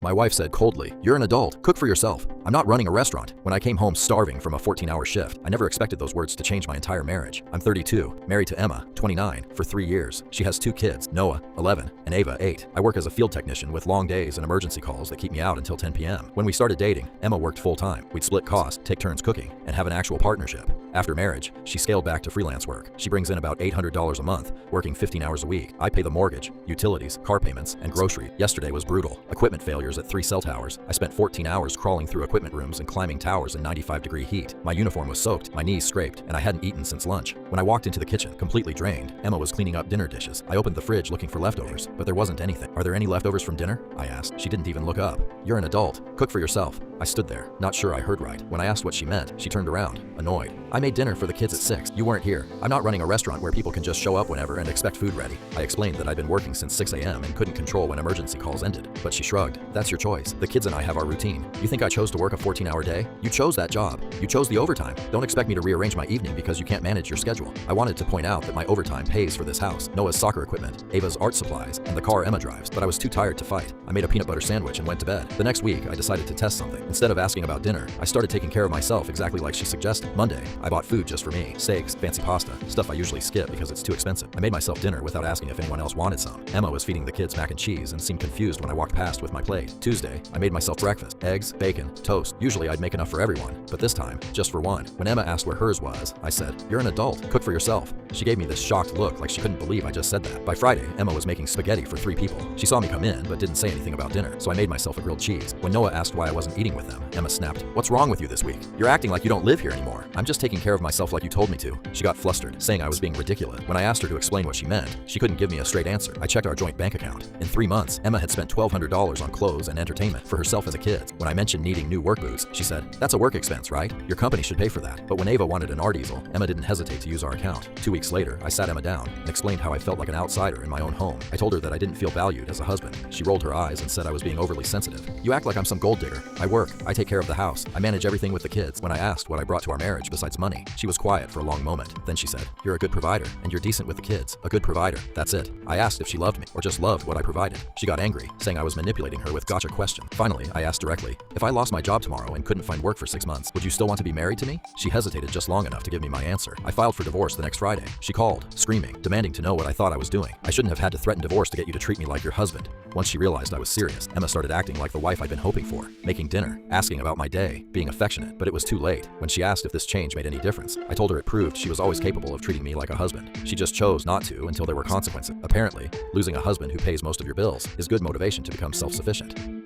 My wife said coldly, "You're an adult. Cook for yourself. I'm not running a restaurant." When I came home starving from a 14-hour shift, I never expected those words to change my entire marriage. I'm 32, married to Emma, 29, for 3 years. She has 2 kids, Noah, 11, and Ava, 8. I work as a field technician with long days and emergency calls that keep me out until 10 p.m. When we started dating, Emma worked full-time. We'd split costs, take turns cooking, and have an actual partnership. After marriage, she scaled back to freelance work. She brings in about $800 a month, working 15 hours a week. I pay the mortgage, utilities, car payments, and grocery. Yesterday was brutal. Equipment failures at 3 cell towers. I spent 14 hours crawling through equipment rooms and climbing towers in 95-degree heat. My uniform was soaked, my knees scraped, and I hadn't eaten since lunch. When I walked into the kitchen, completely drained, Emma was cleaning up dinner dishes. I opened the fridge looking for leftovers, but there wasn't anything. "Are there any leftovers from dinner?" I asked. She didn't even look up. "You're an adult. Cook for yourself." I stood there, not sure I heard right. When I asked what she meant, she turned around, annoyed. "I made dinner for the kids at 6. You weren't here. I'm not running a restaurant where people can just show up whenever and expect food ready." I explained that I'd been working since 6 a.m. and couldn't control when emergency calls ended, but she shrugged. "That's your choice. The kids and I have our routine. You think I chose to work a 14-hour day? You chose that job. You chose the overtime. Don't expect me to rearrange my evening because you can't manage your schedule." I wanted to point out that my overtime pays for this house, Noah's soccer equipment, Ava's art supplies, and the car Emma drives, but I was too tired to fight. I made a peanut butter sandwich and went to bed. The next week, I decided to test something. Instead of asking about dinner, I started taking care of myself exactly like she suggested. Monday, I bought food just for me. Steaks, fancy pasta, stuff I usually skip because it's too expensive. I made myself dinner without asking if anyone else wanted some. Emma was feeding the kids mac and cheese and seemed confused when I walked past with my plate. Tuesday, I made myself breakfast. Eggs, bacon, toast. Usually I'd make enough for everyone, but this time, just for one. When Emma asked where hers was, I said, "You're an adult. Cook for yourself." She gave me this shocked look like she couldn't believe I just said that. By Friday, Emma was making spaghetti for 3 people. She saw me come in, but didn't say anything about dinner, so I made myself a grilled cheese. When Noah asked why I wasn't eating with them, Emma snapped, "What's wrong with you this week? You're acting like you don't live here anymore." "I'm just taking care of myself like you told me to." She got flustered, saying I was being ridiculous. When I asked her to explain what she meant, she couldn't give me a straight answer. I checked our joint bank account. In 3 months, Emma had spent $1,200 on clothes and entertainment for herself as a kid. When I mentioned needing new work boots, she said, "That's a work expense, right? Your company should pay for that." But when Ava wanted an art easel, Emma didn't hesitate to use our account. 2 weeks later, I sat Emma down and explained how I felt like an outsider in my own home. I told her that I didn't feel valued as a husband. She rolled her eyes and said I was being overly sensitive. "You act like I'm some gold digger. I work. I take care of the house. I manage everything with the kids." When I asked what I brought to our marriage besides money, she was quiet for a long moment. Then she said, "You're a good provider, and you're decent with the kids. A good provider. That's it." I asked if she loved me or just loved what I provided. She got angry, saying I was manipulating her with gotcha questions. Finally, I asked directly, "If I lost my job tomorrow and couldn't find work for 6 months, would you still want to be married to me?" She hesitated just long enough to give me my answer. I filed for divorce the next Friday. She called, screaming, demanding to know what I thought I was doing. "I shouldn't have had to threaten divorce to get you to treat me like your husband." Once she realized I was serious, Emma started acting like the wife I'd been hoping for, making dinner, asking about my day, being affectionate, but it was too late. When she asked if this change made any difference, I told her it proved she was always capable of treating me like a husband. She just chose not to until there were consequences. Apparently, losing a husband who pays most of your bills is good motivation to become self-sufficient.